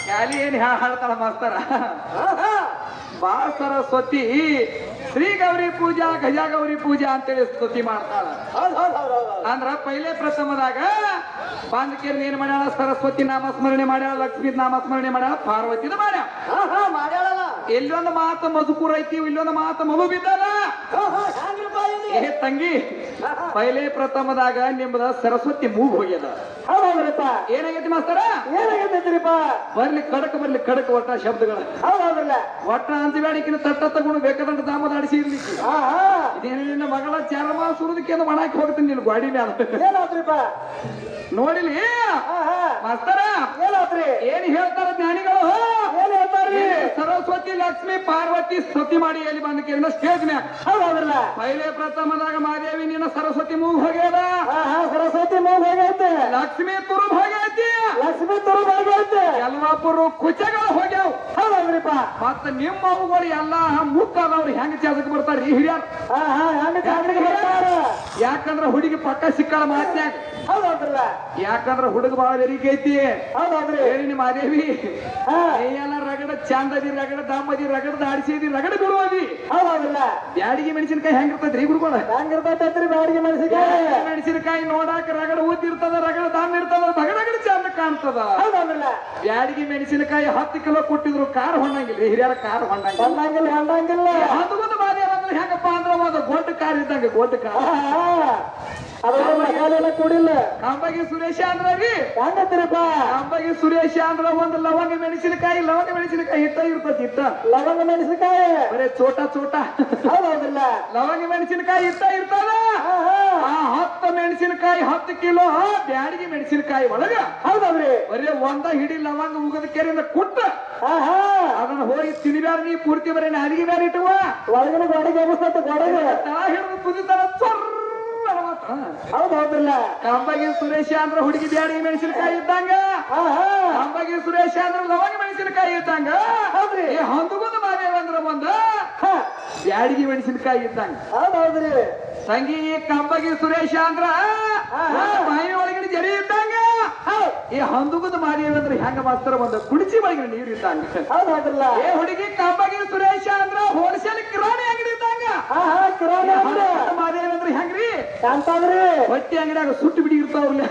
ಕ್ಯಾಲಿ ಏನ್ ಹಾಡ್ತಾಳ ಮಾಸ್ತರ ಬಾ ಸರಸ್ವತಿ ಶ್ರೀ ಗೌರಿ ಪೂಜಾ ಗಜ ಗೌರಿ ಪೂಜಾ ಅಂತೇಳಿ ಸ್ತುತಿ ಮಾಡ್ತಾಳ. ಅಂದ್ರ ಪೈಲೆ ಪ್ರಥಮದಾಗ ಬಾಂಧಕೇರಿ ಏನ್ ಮಾಡ್ಯಾಳ? ಸರಸ್ವತಿ ನಾಮಸ್ಮರಣೆ ಮಾಡ್ಯಾಳ, ಲಕ್ಷ್ಮೀ ನಾಮಸ್ಮರಣೆ ಮಾಡ್ಯಾಳ, ಪಾರ್ವತಿನ ಮಾಡ್ಯಾಳ. ಇಲ್ಲೊಂದು ಮಾತು ಮಧುಪುರ ಐತಿ, ಇಲ್ಲೊಂದು ಮಾತು ಮಗು ಬಿದ್ದಲ್ಲ. ಏ ತಂಗಿ, ಪೈಲೆ ಪ್ರಥಮದಾಗ ನಿಮ್ದ ಸರಸ್ವತಿ ಮೂಗ್ ಹೋಗ್ಯದ. ಏನಾಗೈತಿ ಮಾಸ್ತರ? ಏನಾಗೈತಿರಿಪ್ಪ? ಬರ್ಲಿ ಕಡಕ್ ಒಟ್ಟ ಶಬ್ದಗಳ ಒಟ್ಟ ಅಂಜಬೇಡಿಕಿನ ತಟ್ಟ ತಗೊಂಡು ಬೇಕಾದಂತ ದಾಮದ ಆಡಿಸಿ ಇರ್ಲಿಕ್ಕೆ. ಇದೇನು ನಿನ್ನ ಮಗಳ ಚರ್ಮ ಸುರುದಕ್ಕೆ ಮಾಡಾಕಿ ಹೋಗ್ತೀನಿ ನೀನು ಗಾಡಿ ಮ್ಯಾಲ. ನೋಡಿಲಿ ಮಾಸ್ತರ, ಏನ್ ಹೇಳ್ತಾರ ಜ್ಞಾನಿಗಳು? ಸರಸ್ವತಿ ಲಕ್ಷ್ಮಿ ಪಾರ್ವತಿ ಸ್ತುತಿ ಮಾಡಿ ಎಲ್ಲಿ ಬಂದ ಕೇಳಿದ ಸ್ಟೇಜ್ ಮ್ಯಾಗ. ಹೌದಲ್ಲ, ಪೈಲೆ ಪ್ರಥಮದಾಗ ಮಾದೇವಿ ನಿನ್ನ ಸರಸ್ವತಿ ಮೂಗ್ ಹೋಗ್ಯದ. ಸರಸ್ವತಿ ಮೂಗ್ ಹೋಗೈತೆ, ಲಕ್ಷ್ಮಿ ತುರುಬ್ ಹೋಗೈತಿ, ಎಲ್ಲಾಪುರ ಕುಚಗಳು ಹೋಗ್ಯಾವ. ಹೌದ್ರಿಪ್ಪ, ಮತ್ತ ನಿಮ್ಮ ಅವುಗಳು ಎಲ್ಲಾ ಮುಕ್ಕಾದವ್ರು ಹೆಂಗ ಚಾದಕ್ ಬರ್ತಾರ ಈ ಹಿರಿಯರ್? ಯಾಕಂದ್ರ ಹುಡುಗಿ ಪಕ್ಕ ಸಿಕ್ಕಾಳ ಮಾತ್ನ್ಯಾಗ. ಹೌದೌದ್ರಲ್ಲ, ಯಾಕಂದ್ರ ಹುಡುಗ ಬಾಳ ಬೆರಿಕೆ ಐತಿ. ಹೌದೌದ್ರಿ, ಹೇಳಿ ನಿಮ್ಮ ಮಾದೇವಿ ಎಲ್ಲ ರಗಡ ಚಾಂದದಿ, ರಗಡ ದಾಮದಿ, ರಗಡ ದಾಡಿಸಿದಿ, ರಗಡ ಬಿಡುವದಿ. ಹೌದೌದ್ರಲ್ಲ, ಬ್ಯಾಡಿಗೆ ಮೆಣಸಿನಕಾಯಿ ಹೆಂಗಿರ್ತೈತ್ರಿ ಗುರುಗಳ? ಹೆಂಗಿರ್ತೈತ್ರಿ ಬ್ಯಾಡಿಗೆ ಮೆಣಸಿನಕಾಯಿ ನೋಡಾಕ ರಗಡ ಊದಿರ್ತದ, ರಗಡ ದಾಮ್ ಇರ್ತದ, ರಗಡ ಚಂದ ಕಾಣ್ತದ. ಹೌದೌದ್ರಲ್ಲ, ಬ್ಯಾಡಿಗೆ ಮೆಣಸಿನಕಾಯಿ 10 ಕಿಲೋ ಕೊಟ್ಟಿದ್ರು ಕಾರ್ ಹೊಣ್ಣಂಗಿಲ್ಲ, ಹಿರಿಯರ ಕಾರ್ ಹೊಣ್ಣಂಗಿಲ್ಲ. ಹತ್ತುಗೊಂದು ಮಾದೇವ ಅಂದ್ರೆ ಹೆಂಗಪ್ಪ ಅಂದ್ರ ಒಂದು ಗೊಡ್ಡ ಕಾರ್ ಇದ್ದಂಗ, ಗೊಡ್ಡ ಕಾರ್. ಕೂಡಿಲ್ಲ. ಕಾಂಬಗಿ ಸುರೇಶ ಅಂದ್ರ ರೀ ಹೆಂಗತ್ತೀರಪ್ಪ? ಕಾಂಬಗಿ ಸುರೇಶ ಅಂದ್ರ ಒಂದು ಲವಂಗ ಮೆಣಸಿನಕಾಯಿ ಹಿಟ್ಟ ಇರ್ತತಿ. ಹಿಟ್ಟ ಲವಂಗ ಮೆಣಸಿನಕಾಯಿ ಬರೇ ಚೋಟ. ಹೌದೌದಿಲ್ಲ, ಲವಂಗ ಮೆಣಸಿನಕಾಯಿ ಹಿಟ್ಟ ಇರ್ತದ. 10 ಮೆಣಸಿನಕಾಯಿ 10 ಕಿಲೋ ಬ್ಯಾಡಿಗೆ ಮೆಣಸಿನಕಾಯಿ ಒಳಗ. ಹೌದೌದ್ರಿ, ಬರೇ ಒಂದ ಹಿಡಿ ಲವಂಗ ಮುಗದ ಕೆರೆಯಿಂದ ಕುಟ್ಟ ಅದನ್ನ ಹೋಗಿ ತಿನ್ಬ್ಯಾರ ನೀ ಪೂರ್ತಿ ಬರೀ ಅಡಿಗೆ ಬ್ಯಾರ ಇಟ್ಟುವ ಒಳಗಿನ ಗೋಡೆಗೆ ತಳ ಹಿಡಿದು ಕುದಿತಾರ. ಹೌದೌದ್ರಲ್ಲ, ಕಾಂಬಗಿ ಸುರೇಶ ಅಂದ್ರ ಹುಡುಗಿ ಬ್ಯಾಡಿಗೆ ಮೆಣಸಿನಕಾಯಿ ಇದ್ದಂಗ, ಕಾಂಬಗಿ ಸುರೇಶ ಅಂದ್ರ ಲವಂಗ ಮೆಣಸಿನಕಾಯಿ ಇದ್ದಂಗ. ಹೌದ್ರಿ, ಹೊಂದಗೊಂದು ಮಾದೇವ ಅಂದ್ರ ಒಂದ ಬ್ಯಾಡಿಗೆ ಮೆಣಸಿನಕಾಯಿ ಇದ್ದಂಗ. ಹೌದೌದ್ರಿ ತಂಗಿ, ಕಾಂಬಗಿ ಸುರೇಶ ಅಂದ್ರ ಬಾಯಿ ಒಳಗಿನ ಜರಿ ಇದ್ದಂಗ. ಈ ಹಂದುಗದ ಮಾದೇವಿ ಅಂದ್ರೆ ಹೆಂಗ ಮಾಸ್ತರ ಒಂದು ಕುಡಿಸಿ ಒಳಗಿನ ನೀರು ಇದ್ದಂಗ. ಹೌದೌದ್ರಲ್ಲ, ಏ ಹುಡುಗಿ ಕಾಂಬಗಿ ಸುರೇಶ ಅಂದ್ರ ಹೋಲ್ಸೇಲ್ ಕಿರಾಣಿ ಅಂಗಡಿ ಇದ್ದಂಗ. ಮಾದೇವಿ ಅಂದ್ರೆ ಹೆಂಗ್ರಿ ಅಂತಂದ್ರಿ? ಬಟ್ಟಿ ಅಂಗಡಿಯಾಗ ಸುಟ್ಟು ಬಿಡಿ ಇರ್ತಾವ್ರಲ್ಲ.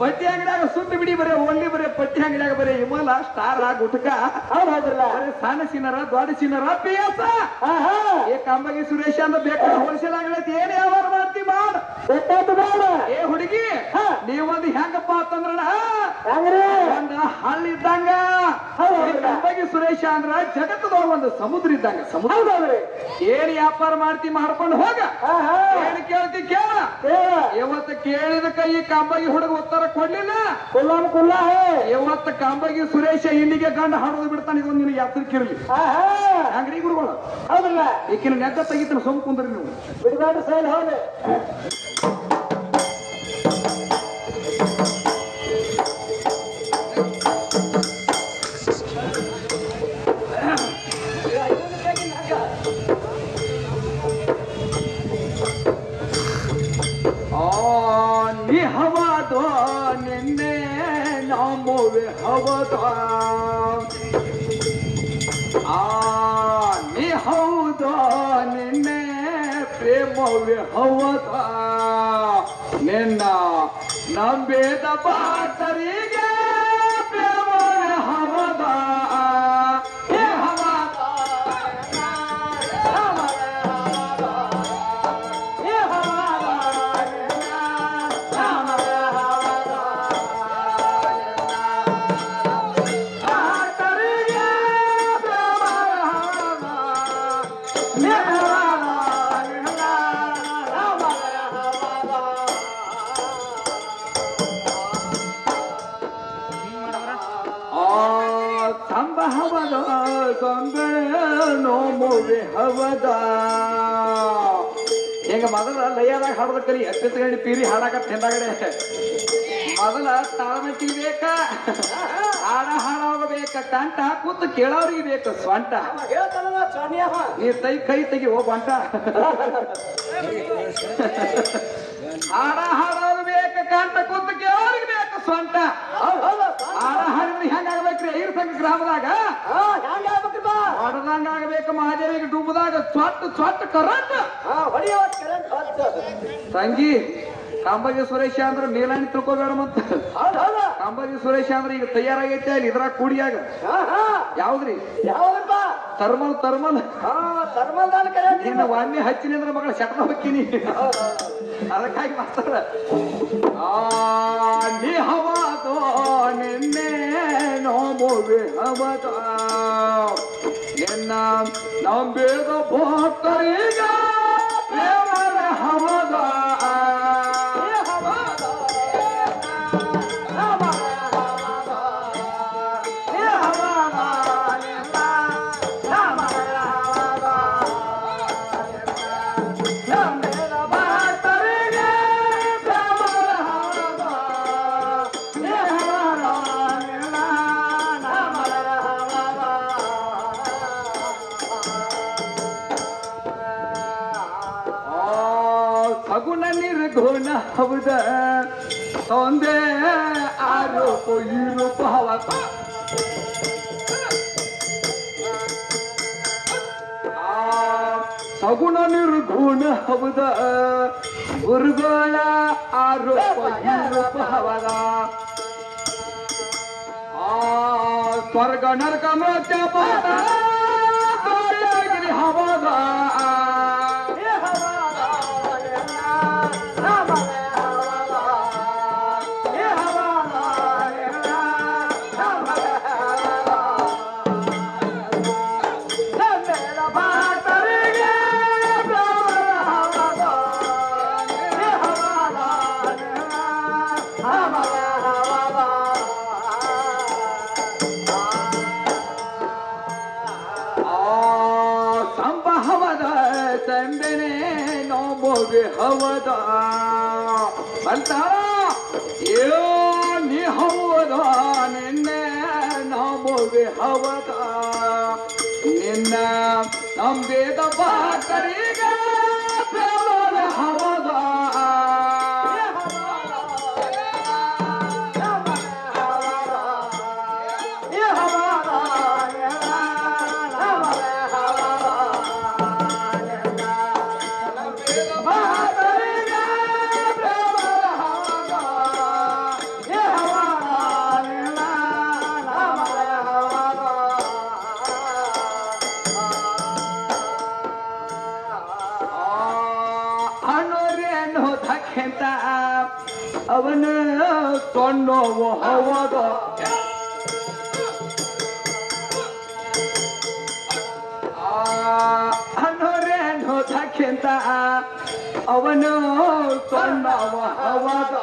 ಪಟ್ಟಿ ಅಂಗಡಿಯಾಗ ಸುಟ್ಟು ಬಿಡಿ ಬರೇ ಒಳ್ಳಿ ಬರೇ ಪಟ್ಟಿ ಅಂಗಡಿಯಾಗ ಬರೇ ಹಿಮಾಲ, ಸ್ಟಾರ, ಗುಟ್ಕ. ಹೌದೌದ್ರಲ್ಲ, ಸಣ್ಣ ಸಿನರ ದೊಡ್ಡ ಸಿನರ PS. ಏ ಕಾಂಬಗಿ ಸುರೇಶ ಅಂದ್ರೆ ಬೇಕಾದ ಹೋಲ್ಸೇಲ್ ಅಂಗಡಿ ಏನ್ ವ್ಯವಹಾರ ಮಾಡ್ತಿ ಮಾಡ ಬೇಡ. ಏ ಹುಡುಗಿ, ನೀವೊಂದು ಹೆಂಗಪ್ಪ ಅಂತಂದ್ರ ಒಂದ ಹಳ್ಳಿ ಇದ್ದಂಗ. ಕಾಂಬಗಿ ಸುರೇಶ ಅಂದ್ರ ಜಗತ್ತದೊಳಗ ಒಂದು ಸಮುದ್ರ ಇದ್ದಂಗ. ಸಮುದ್ರ ಏನ್ ವ್ಯಾಪಾರ ಮಾಡ್ತಿ ಮಾಡ್ಕೊಂಡು ಹೋಗ. ಏನ್ ಕೇಳ್ತಿ ಕೇಳ. ಇವತ್ತು ಕೇಳಿದ ಕೈ ಕಾಂಬಗಿ ಹುಡುಗ ಉತ್ತರ ಕೊಡ್ಲಿಲ್ಲ. ಕುಲ್ಲ ಇವತ್ತು ಕಾಂಬಗಿ ಸುರೇಶ ಇಲ್ಲಿಗೆ ಗಂಡ ಹಾಡೋದು ಬಿಡ್ತಾನೆ. ಇದೊಂದು ನಿನಗೆ ಯಾತ್ರಿಕಿರ್ಲಿ ಹಂಗ್ರಿ ಗುರುಗಳು. ಹೌದಲ್ಲ, ಈಕಿನ ನೆಗ್ಗ ತೆಗಿತಾನ, ಸೊಂಬ ಕುಂದ್ರಿ ನೀವು ಬಿಡಬೇಡ ಸೈಲ್ ಹೋಗಿ. ಹವದ ನಿನ್ನೆ ನಾಮೋವೆ ಹವದ ನೀ ಹೌದ ನಿನ್ನೆ ಪ್ರೇಮವೇ ಹವದ ನಿನ್ನ ನಂಬೇದ ಬಾತರಿಗೆ ಪ್ರೇಮವೇ ಹವದ. ಸಂಭವದ ಸಂಗ ನೋಮುವೆ ಹವದ ಈಗ ಮೊದಲ ಲಯ್ಯದಾಗ ಹಾಡದ ಕಲಿ ಎತ್ತಿಸ್ಗಂಡಿ ಪೀರಿ ಹಾಡಾಕತ್ ಹಿಂದಾಗಡೆ ಮೊದಲ ತಾಳ್ಮೆಟ್ಟಿಗೆ ಬೇಕ ಹಾಡೋಗ ಕಂಠ ಕೂತು ಕೇಳೋರಿಗೆ ಬೇಕು ಸ್ವಂಟ ನೀ ಕೈ ತೆಗಿ ಹೋಗ್ ಬಂಟ ಹಾಡೋಗ ಬೇಕ ಕಂಠ ಕೂತು ಕೇಳೋರಿಗೆ ಬೇಕು ಸ್ವಂಟ ಹಾಡಿದ್ರೆ ಹೆಂಗಾಗ್ಬೇಕ್ರಿ ಐರ್ ಸಂಘ ಗ್ರಾಮದಾಗ ಹೊಡೆದಂಗ ಆಗ್ಬೇಕು ಮಹಾದೇವಿಗೆ ಡುಬ್ಬದಾಗ ಚೊಟ್ಟ ಕರೆಂಟ್ ತಂಗಿ ಕಾಂಬಾಜಿ ಸುರೇಶ ಅಂದ್ರ ಮೇಲಾಣಿ ತಿಳ್ಕೊಬೇಡ ಮತ್ತ ಕಾಂಬಾಜಿ ಸುರೇಶ ಅಂದ್ರ ಈಗ ತಯಾರಾಗೈತೆ ಅಲ್ಲಿ ಇದ್ರಾಗ ಕೂಡಿಯಾಗ ಯಾವ್ದ್ರಿ ತರ್ಮಲ್ ನಿನ್ನ ವಾಮಿ ಹಚ್ಚಿನಿ ಅಂದ್ರ ಮಗಳ ಶಟ್ನ ಹೊಕ್ಕಿನಿ ಅದಕ್ಕಾಗಿ ಮಾಸ್ತರ ನೀ ಹವಾದೋ ನಿನ್ನೆ ನೋಮುವೆ ಹವದ ನಿನ್ನ ನಂಬೇದ ಭಕ್ತರಿಗ ಹವದ ಸಗುಣ ನಿರ್ಗುಣ ಹೌದ ಸೌಂದೇ ಆರೋಪ ಈರೂಪ ಹವದ ಸಗುಣ ನಿರ್ಗುಣ ಹೌದ ಗುರುಗಳ ಆರೋಪ ಈರೂಪ ಹವದ ಸ್ವರ್ಗ ನರಕ ಮೃತ್ಯ ಪಾದ ಹವದ ಹವದ ಅಂತಾರ ನೀ ಹವದ ನಿನ್ನೆ ನಮೋವೆ ಹವದ ನಿನ್ನ ನಂಬೇದ ಬಾಕರಿಗ ಹವದ ಅವನ ಸೊಣ್ಣವ ಹವದ ಅನ್ನೋರೇನೋದಕ್ಕಿಂತ ಅವನು ಸೊಣ್ಣವ ಹವದ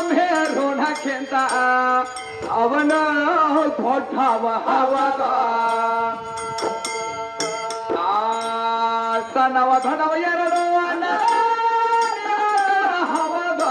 ಮಾಮೇರೋಣಕ್ಕಿಂತ ಅವನ ದೊಡ್ಡವ ಹವದ ಸಣ್ಣವ ದೊಡ್ಡವ ಎರಡು ಹವದ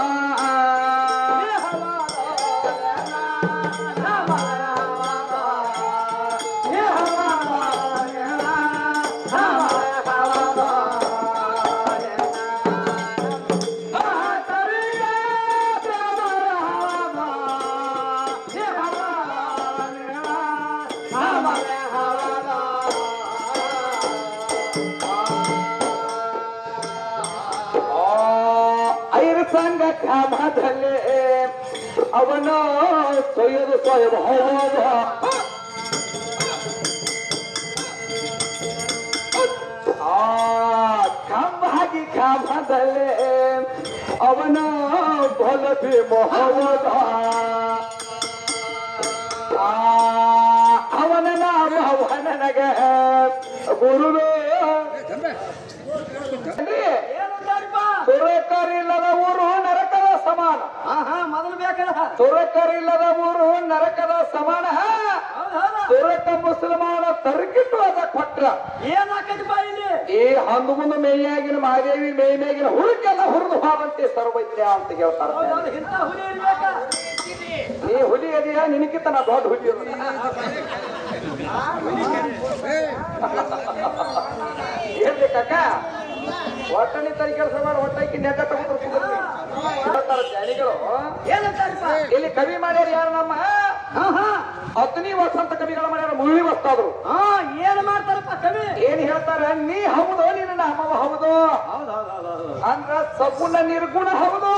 ಸಂಘ ಕ್ರಮದಲ್ಲಿ ಅವನ ಸೊಯ್ಯದು ಸ್ವಯಂ ಹೋದ ಕಂಬಾಗಿ ಕ್ರಮದಲ್ಲಿ ಅವನ ಬಲಭಿ ಮೊಹವದ ಅವನ ನಾಮ ಅವನಗ ಗುರುವೇ ತುರಕರಿಲ್ಲದ ಊರು ನರಕದ ಸಮಾನ ಮೊದಲು ಬೇಕಲ್ಲ ತುರಕರಿಲ್ಲದ ಊರು ನರಕದ ಸಮಾನ ತುರಕ ಮುಸಲ್ಮಾನ ತರಕಿಟ್ಟು ಅದ ಕೊಟ್ಟ ಬಿಟ್ರ ಏನಾಕೈತಿಪ್ಪ ಇಲ್ಲಿ ಈ ಹಂದು ಮುಂದೆ ಮೇಯಾಗಿನ ಮಹಾದೇವಿ ಮೇಗಿನ ಹುಡುಕೆಲ್ಲ ಹುರಿದು ಹೋದಂತೆ ಸರ್ವಜ್ಞ ಅಂತ ಹೇಳ್ತಾರ ಇಂಥ ಹುಲಿ ಇರ್ಬೇಕ ನೀ ಹುಲಿ ಅದೆಯಾ ನಿನಕ್ಕಿಂತ ನಾ ದೊಡ್ಡ ಹುಲಿ ಏನ್ರಿ ಕಾಕ ಒಟ್ಟನಿ ತರಿ ಕೆಲಸ ಮಾಡಿ ಒಟ್ಟೈಕಿ ನೆಟ್ಟ ತಗೋತಾರೆ ಜ್ಞಾನಿಗಳು ಏನಂತಾರಪ್ಪ ಇಲ್ಲಿ ಕವಿ ಮಾಡ್ಯಾರ ಯಾರು ನಮ್ಮ ಹತ್ತನೇ ವಸಂತ ಕವಿಗಳ ಮಾಡ್ಯಾರ ಮುಳ್ಳಿ ವಸ್ತಾದ್ರು ಏನ್ ಮಾಡ್ತಾರಪ್ಪ ಕವಿ ಏನ್ ಹೇಳ್ತಾರ ನೀ ಹೌದು ನಿನ್ನ ನಾಮವ ಹೌದು ಅಂದ್ರ ಸಗುಣ ನಿರ್ಗುಣ ಹೌದು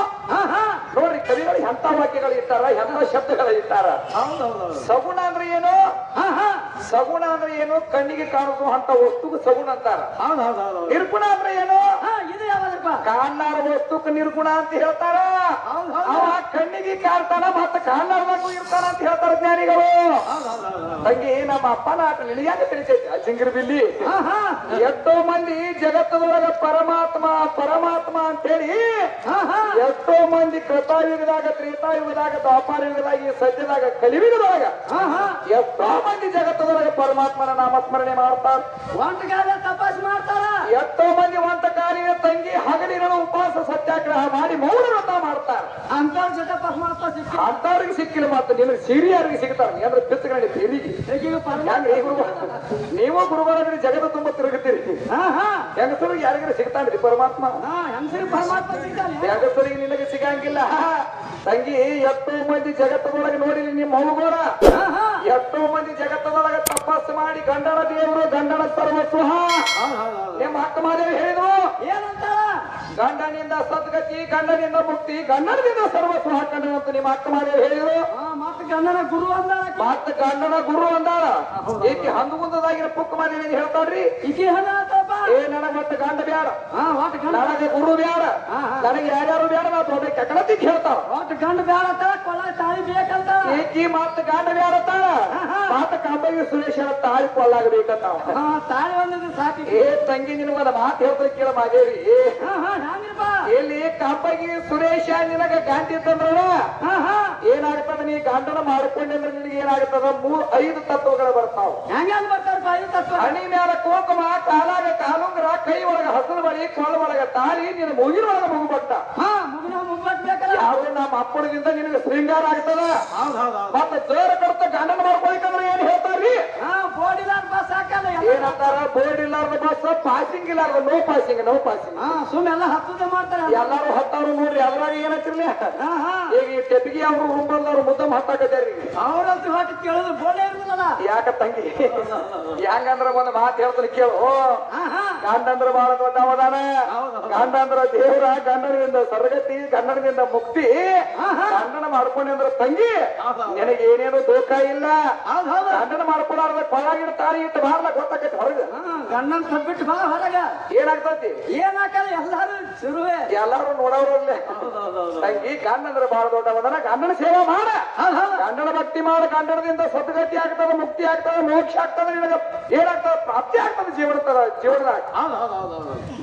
ನೋಡ್ರಿ ಕವಿಗಳು ಎಂತ ವಾಕ್ಯಗಳು ಇಟ್ಟಾರ ಎಂತ ಶಬ್ದಗಳು ಇಟ್ಟಾರ ಸಗುಣ ಅಂದ್ರೆ ಏನು ಸಗುಣ ಅಂದ್ರೆ ಏನು ಕಣ್ಣಿಗೆ ಕಾಣುದು ಅಂತ ವಸ್ತುಗೂ ಸಗುಣ ಅಂತಾರ ನಿರ್ಗುಣ ಅಂದ್ರೆ ಏನು ಇದು ಯಾವ್ದಪ್ಪ ಕಾಣಾರ ವಸ್ತುಕ್ ನಿರ್ಗುಣ ಅಂತ ಹೇಳ್ತಾರ ಅವ ಕಣ್ಣಿಗೆ ಕಾಣ್ತಾನ ಮತ್ತ ಕಾಣಾರ್ದಾಗೂ ಇರ್ತಾನ ಅಂತ ಹೇಳ್ತಾರ ಜ್ಞಾನಿಗಳು ತಂಗಿ ನಮ್ಮ ಅಪ್ಪನ ಆಟ ನಿನಗ್ಯಾಕ ತಿಳಿತೈತಿ ಅಜಿಂಗಿರ್ ಬಿಲ್ಲಿ ಎಷ್ಟೋ ಮಂದಿ ಜಗತ್ತದೊಳಗ ಪರಮಾತ್ಮ ಪರಮಾತ್ಮ ಅಂತೇಳಿ ಎಷ್ಟೋ ಮಂದಿ ಕೃತಾಯುಗದಾಗ ತ್ರೇತಾಯುಗದಾಗ ದ್ವಾಪಾರ ಯುಗದಾಗ ಈ ಸದ್ಯದಾಗ ಕಲಿಯುಗದೊಳಗ ಎಷ್ಟೋ ಮಂದಿ ಜಗತ್ತದೊಳಗ ಪರಮಾತ್ಮನ ನಾಮಸ್ಮರಣೆ ಮಾಡ್ತಾರ ಒಂಟಗಾಲ ತಪಾಸ್ ಮಾಡ್ತಾರ ಎಷ್ಟೋ ಮಂದಿ ಒಂಟ ಕಾರ್ಯ ತಂಗಿ ಹಗಲಿನ ಉಪವಾಸ ಸತ್ಯಾಗ್ರಹ ಮಾಡಿ ಮೌನ ವ್ರತ ಮಾಡ್ತಾರ ಅಂತವ್ರ ಜೊತೆ ತಪಾಸ್ ಮಾಡ್ತಾ ಸಿಕ್ಕ ಅಂತವ್ರಿಗೆ ಸಿಕ್ಕಿಲ್ಲ ಮತ್ತೆ ನಿಮಗೆ ಸಿರಿಯರಿಗೆ ಸಿಗ್ತಾರ ಅಂದ್ರೆ ಬಿತ್ತಗಣಿ ಹಿರಿಗೆ ನೀವು ಗುರುಗಳ ಜಗತ್ತು ತುಂಬಾ ತಿರುಗುತ್ತೀರಿ ಹೆಂಗಸರಿಗೆ ಯಾರಿಗಾರ ಸಿಗ್ತಾನ್ರಿ ಪರಮಾತ್ಮ ಹೆಂಗಸರಿಗೆ ಪರಮಾತ್ಮ ಸಿಗ್ತಾನೆ ಹೆಂಗಸರಿಗೆ ನಿನಗೆ ಸಿಗಂಗಿಲ್ಲ ತಂಗಿ ಎಷ್ಟೋ ಮಂದಿ ಜಗತ್ತದೊಳಗೆ ನೋಡಿರಿ ನಿಮ್ಮ ಮೌಗೋರ ಎಷ್ಟೋ ಮಂದಿ ಜಗತ್ತದೊಳಗೆ ತಪಸ್ಸು ಮಾಡಿ ಗಂಡನ ದೇವರು ಗಂಡನ ಸರ್ವಸ್ವ ನಿಮ್ಮ ಅಕ್ಕ ಮಾದೇವಿ ಹೇಳಿದ್ರು ಏನಂತ ಗಂಡನಿಂದ ಸದ್ಗತಿ ಗಂಡನಿಂದ ಮುಕ್ತಿ ಗಂಡನಿಂದ ಸರ್ವಸ್ವ ಹಾಕೊಂಡಂತ ನಿಮ್ಮ ಅಕ್ಕ ಮಾದೇವಿ ಹೇಳಿದ್ರು ಮತ್ತೆ ಗಂಡನ ಗುರು ಅಂದಾಳ ಮತ್ತ ಗಂಡನ ಗುರು ಅಂದಾಳ ಈಕೆ ಹಂದು ಮುಂದದಾಗಿನ ಪುಕ್ಕ ಮಾದೇವಿ ಹೇಳ್ತಾಳ್ರಿ ಈಕೆ ಹೇಳತ್ತಪ್ಪ ಏ ನನಗ ಮತ್ತೆ ಗಂಡ ಬ್ಯಾಡ ನನಗೆ ಗುರು ಬ್ಯಾಡ ನನಗೆ ಯಾರ್ಯಾರು ಬ್ಯಾಡ ನಾ ದೊಡ್ಡ ಕೆಕಡತಿ ಹೇಳ್ತಾಳ ಒಟ್ಟು ಗಂಡ ಬ್ಯಾಡತ್ತ ಕೊಳ ತಾಳಿ ಬೇಕಂತ ಈಕಿ ಮತ್ತ ಗಂಡ ಬ್ಯಾಡತ್ತಾಳ ಮತ್ತ ಕಂಬಗಿ ಸುರೇಶ್ ತಾಳಿ ಕೊಳ್ಳಾಗಬೇಕಂತ ತಾಳಿ ಒಂದಿದ್ದು ಸಾಕಿ ಏ ತಂಗಿ ನಿನಗೊಂದ ಮಾತು ಹೇಳ್ತಾರೆ ಕೇಳ ಮಾದೇವಿ ಹಂಗಿರಪ್ಪ ಎಲ್ಲಿ ಕಂಬಗಿ ಸುರೇಶ ನಿನಗ ಗಂಡ ಇತ್ತಂದ್ರ ಏನಾಗ್ತದ ನೀ ಗಂಡನ ಮಾಡ್ಕೊಂಡೆ ಅಂದ್ರೆ ನಿನಗೆ ಏನಾಗ್ತದ 5 ತತ್ವಗಳು ಬರ್ತಾವ ಹೆಂಗ್ ಬರ್ತಾರಪ್ಪ 5 ತತ್ವ ಹಣಿ ಮ್ಯಾಲ ಕೋಕಮ ಕಾಲಾಗ ಕಾಲುಂಗ್ರ ಕೈ ಒಳಗ ಹಸರು ಬಳಿ ಕೊಳ ಒಳಗ ತಾಳಿ ನಿನ್ನ ಮುಗಿನ ಒಳಗ ಮುಗುಬಟ್ಟ ಮುಗಿನ ಮುಗ್ಬೇಕಲ್ಲ ಯಾರು ನಮ್ಮ ಅಪ್ಪಣದಿಂದ ನಿನಗೆ ಶೃಂಗಾರ ಆಗ್ತದ ಮತ್ತೆ ಜೋರ ಕಡ್ತ ಗಂಡನ ಮಾಡ್ಕೊಳಿಕಂದ್ರೆ ಏನ್ ಹೇಳ್ತಾರ್ರಿ ಬೋರ್ಡಿಲಾರ ಬಸ್ ಹಾಕಲ್ಲ ಏನಂತಾರ ಬೋರ್ಡ್ ಇಲ್ಲಾರ್ದ ಬಸ್ ಪಾಸಿಂಗ್ ಇಲ್ಲಾರ್ದ ನೋ ಪಾಸಿಂಗ್ ಸುಮ್ಮೆಲ್ಲ ಹತ್ತದ ಮಾಡ್ತಾರೆ ಎಲ್ಲಾರು ಹತ್ತಾರು ನೋಡ್ರಿ ಅದ್ರಾಗ ಏನತ್ತಿರ್ಲಿ ಈಗ ಈ ಟೆಪಿಗೆ ಅವ್ರು ರೂಪಲ್ದವ್ರು ಮುದ್ದಮ್ ಹತ್ತಾಕತ್ಯಾರಿ ಅವ್ರಂತೂ ಹೊಟ್ಟಿ ಕೇಳಿದ್ರು ಬೋರ್ಡೇ ಇರುದಿಲ್ಲ ಯಾಕ ತಂಗಿ ಹೆಂಗಂದ್ರ ಒಂದ್ ಮಾತು ಹೇಳ್ತಾನೆ ಕೇಳು ಗಂಡಂದ್ರ ಬಹಳ ದೊಡ್ಡ ಅವದಾನ ಗಂಡಂದ್ರ ದೇವ್ರ ಗಂಡನಿಂದ ಸರ್ಗತಿ ಗಂಡನಿಂದ ಮುಕ್ತಿ ಗಂಡನ ಮಾಡ್ಕೊಂಡಿ ಅಂದ್ರ ತಂಗಿ ನಿನಗೆ ಏನೇನು ದೋಖ ಇಲ್ಲ ಗಂಡನ ಮಾಡ್ಕೊಳಾರ್ದ ಕೊಳಗಿನ ತಾಳಿ ಇಟ್ಟು ಬಾರ್ಲ ಗೊತ್ತಾಕೈತಿ ಹೊರಗ ಗಂಡನ ತಪ್ಪಿಟ್ಟು ಬಾ ಹೊರಗ ಏನಾಗ್ತತಿ ಏನಾಕಲ್ಲ ಎಲ್ಲಾರು ಶುರುವೆ ಎಲ್ಲಾರು ನೋಡವ್ರಲ್ಲೇ ತಂಗಿ ಗಂಡಂದ್ರ ಬಹಳ ದೊಡ್ಡವದನ ಗಂಡನ ಸೇವೆ ಮಾಡ ಗಂಡನ ಭಕ್ತಿ ಮಾಡ ಗಂಡನದಿಂದ ಸದ್ಗತಿ ಆಗ್ತದ ಮುಕ್ತಿ ಆಗ್ತದ ಮೋಕ್ಷ ಆಗ್ತದ ನಿನಗ ಏನಾಗ್ತದ ಪ್ರಾಪ್ತಿ ಆಗ್ತದ ಜೀವನದಾಗ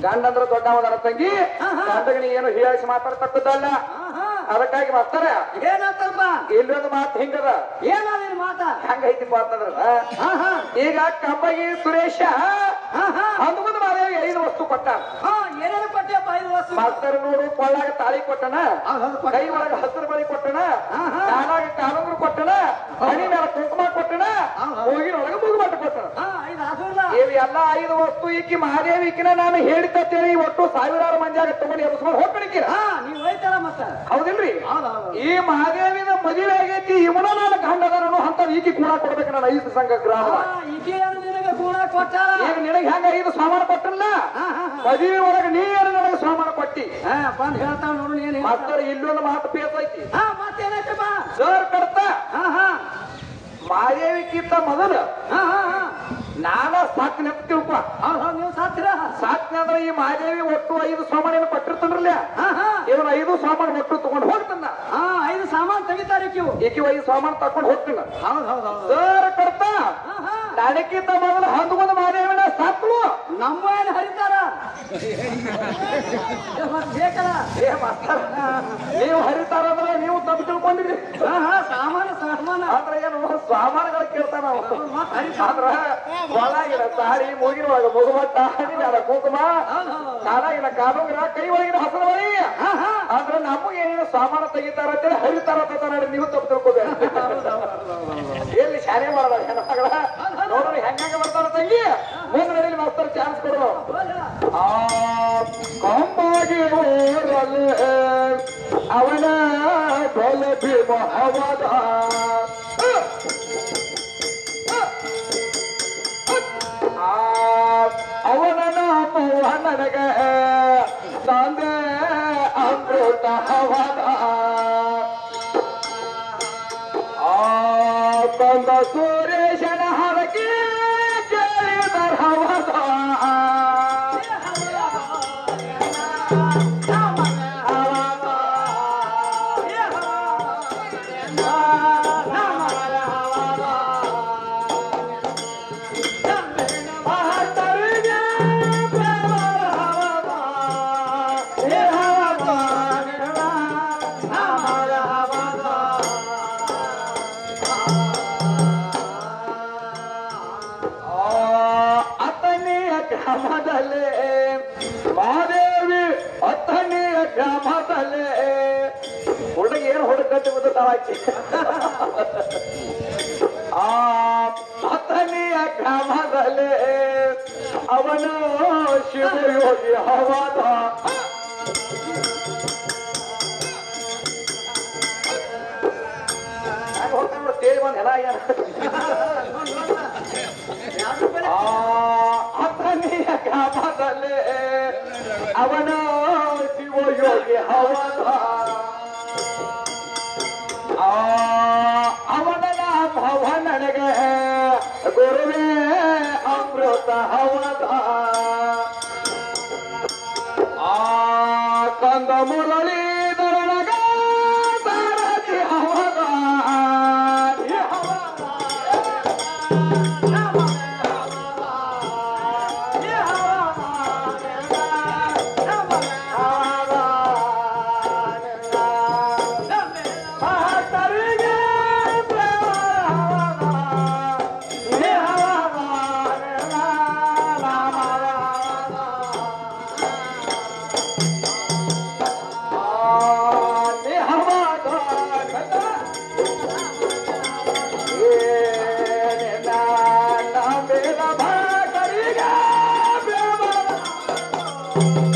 ಗಂಡಂದ್ರ ದೊಡ್ಡವದನ ತಂಗಿ ಗಂಡಗನಿ ಏನು ಹೀಯಾಳಿಸಿ ಮಾತಾಡ್ತಕ್ಕದ್ದಲ್ಲ ಅದಕ್ಕಾಗಿ ಮಾಸ್ತಾರ ಏನಂತಪ್ಪ ಇಲ್ಲೊಂದು ಮಾತು ಹಿಂಗದ ಏನಾದ್ರು ಮಾತ ಹೆಂಗೈತಿಪ್ಪ ಅಂತಂದ್ರ ಈಗ ಕಂಬಗಿ ಸುರೇಶ ಹನುಮಂತ ಮಾದೇವಿ 5 ವಸ್ತು ಕೊಟ್ಟ ಏನೇನು ಕೊಟ್ಟಿಯಪ್ಪ 5 ವಸ್ತು ಮಾಸ್ತರ್ ನೋಡು ಕೊಳ್ಳಾಗ ತಾಳಿ ಕೊಟ್ಟನ ಕೈ ಒಳಗ ಹಸಿರು ಬಳಿ ಕೊಟ್ಟನ ಕಾಲಾಗ ಕಾಲುಂಗ್ರು ಕೊಟ್ಟನ ಹಣಿ ಮೇಲೆ ಕುಂಕುಮ ಕೊಟ್ಟನ ಮೂಗಿನೊಳಗ ಮುಗುಬಟ್ಟು ಕೊಟ್ಟನ ಇವು ಎಲ್ಲ 5 ವಸ್ತು ಈಕಿ ಮಹಾದೇವಿ ಈಕಿನ ನಾನು ಹೇಳಿದ್ದೇನೆ ಒಟ್ಟು ಸಾವಿರಾರು ಮಂದಿಯಾಗ ತಗೊಂಡು ಎಬ್ಸ್ಕೊಂಡು ಹೋಗ್ಬಿಡಿಕಿರ ನೀವು ಹೋಯ್ತಾರ ಮತ್ತ ಹೌದಿಲ್ರಿ ಈ ಮಹಾದೇವಿನ ಮದುವೆ ಆಗೈತಿ ಇವನ ನಾನು ಗಂಡದನನು ಅಂತ ಈಕಿ ಕೂಡ ಕೊಡ್ಬೇಕು ನಾನು 5 ಸಂಘ ಗ್ರಾಮ ನಿನಗೆ ಕೂಡ ಕೊಟ್ಟ ಈಗ ನಿನಗೆ ಹೆಂಗ 5 ಸಾಮಾನು ಕೊಟ್ಟಲ್ಲ ಮದುವೆ ಒಳಗೆ ನೀ ಏನು ನನಗೆ ಸಾಮಾನು ಕೊಟ್ಟಿ ಬಂದ್ ಹೇಳ್ತಾವ ನೋಡು ನೀನು ಮಾಸ್ತರ್ ಇಲ್ಲೊಂದು ಮಾತು ಪೇಸ್ ಐತಿ ಮತ್ತೇನಾಯ್ತಪ್ಪ ಸರ್ ಕಡ್ತ ಮಾದೇವಿಕ್ಕಿಂತ ಮೊದಲು ನಾನ ಸಾಕ್ನೆ ಅಂತ ತಿಳ್ಕೊ ನೀವು ಸಾತ್ರ ಸಾಕ್ನೆ ಅಂದ್ರೆ ಈ ಮಾದೇವಿ ಒಟ್ಟು 5 ಸಾಮಾನು ಕೊಟ್ಟಿರ್ತಾನ್ರಲ್ಲ ಇವನ್ 5 ಸಾಮಾನು ಒಟ್ಟು ತಗೊಂಡು ಹೋಗ್ತಾನ 5 ಸಾಮಾನು ತೆಗಿತಾರೆ ಈಕಿ 5 ಸಾಮಾನು ತಕೊಂಡು ಹೋಗ್ತಾನ ಹೌದು ಸರ್ ಕಡ್ತ ನನಕ್ಕಿಂತ ಮೊದಲು ಹಂದುಗೊಂದು ಮಾದೇವಿನ ಸಾಕ್ಲು ನಮ್ಮ ಏನು ಹರಿತಾರ ಬೇಕಲ್ಲ ನೀವು ಹರಿತಾರಂದ್ರೆ ನೀವು ತಪ್ಪು ತಿಳ್ಕೊಂಡಿರಿ ಸಾಮಾನು ಅಂದ್ರೆ ಏನು ಸಾಮಾನುಗಳ ಹೋಗಿರ್ತಾನ ಅಂದ್ರ ಒಳಗಿನ ತಾಳಿ ಮುಗಿರುವಾಗ ಮುಗುಮಟ್ಟ ಹಣಿದಾರ ಕುಂಕುಮ ಕಾಲಾಗಿನ ಕಾಲುಂಗ್ರ ಕೈ ಒಳಗಿನ ಹಸರ ಬಳಿ ಅಂದ್ರ ನಮಗೆ ಏನೇನು ಸಾಮಾನು ತೆಗಿತಾರ ಅಂತೇಳಿ ಹರಿತಾರ ಅಂತ ನೀವು ತಪ್ಪು ತಿಳ್ಕೋಬೇಕು. ಎಲ್ಲಿ ಶಾಲೆ ಮಾಡದ ಹೆಣ್ಮಗಳ ನೋಡ್ರಿ ಹೆಂಗ ಬರ್ತಾರ ತಂಗಿ ಮುಂದೆ ನಡೀಲಿ ಮಾಸ್ತರ್ ಚಾನ್ಸ್ ಕೊಡು. ಆ ಕಂಬಾಗಿ ಊರಲ್ಲಿ ಅವನ ಕೊಲಬಿ ಮಹವದ ಅವನ ನಾಮವ ನನಗ ತಂದೆ ಅಮೃತ ಹವದ ಕಂದ ಸುರೇಶನ ಹರಕೆ ಕೇಳಿದರ ಹವದ ಗ್ರಾಮದಲ್ಲೇ ಮಹಾದೇವಿ ಹತ್ತನೆಯ ಗ್ರಾಮದಲ್ಲೇ ಹುಡುಗಿ ಏನು ಹುಡುಕಂತ ಗೊತ್ತಾಕಿ ಆ ಹತ್ತನೆಯ ಗ್ರಾಮದಲ್ಲೇ ಅವನು ಶಿವಯೋಗಿ ಹವಾದ ಹೋಗ್ತಾನ ತೇಲಿ ಬಂದ್ ಹೆಲ ಹತ್ತನೆಯ ಗ್ರಾಮದಲ್ಲೇ ಅವನ ಶಿವಯೋಗಿ ಹವದ ಅವನ ಭವ ನನಗೆ ಗುರುವೇ ಅಮೃತ ಹವದ ಕಂದ ಮುರಳೀಧರನಗ ಸಾರಥಿ ಹವದ Thank you.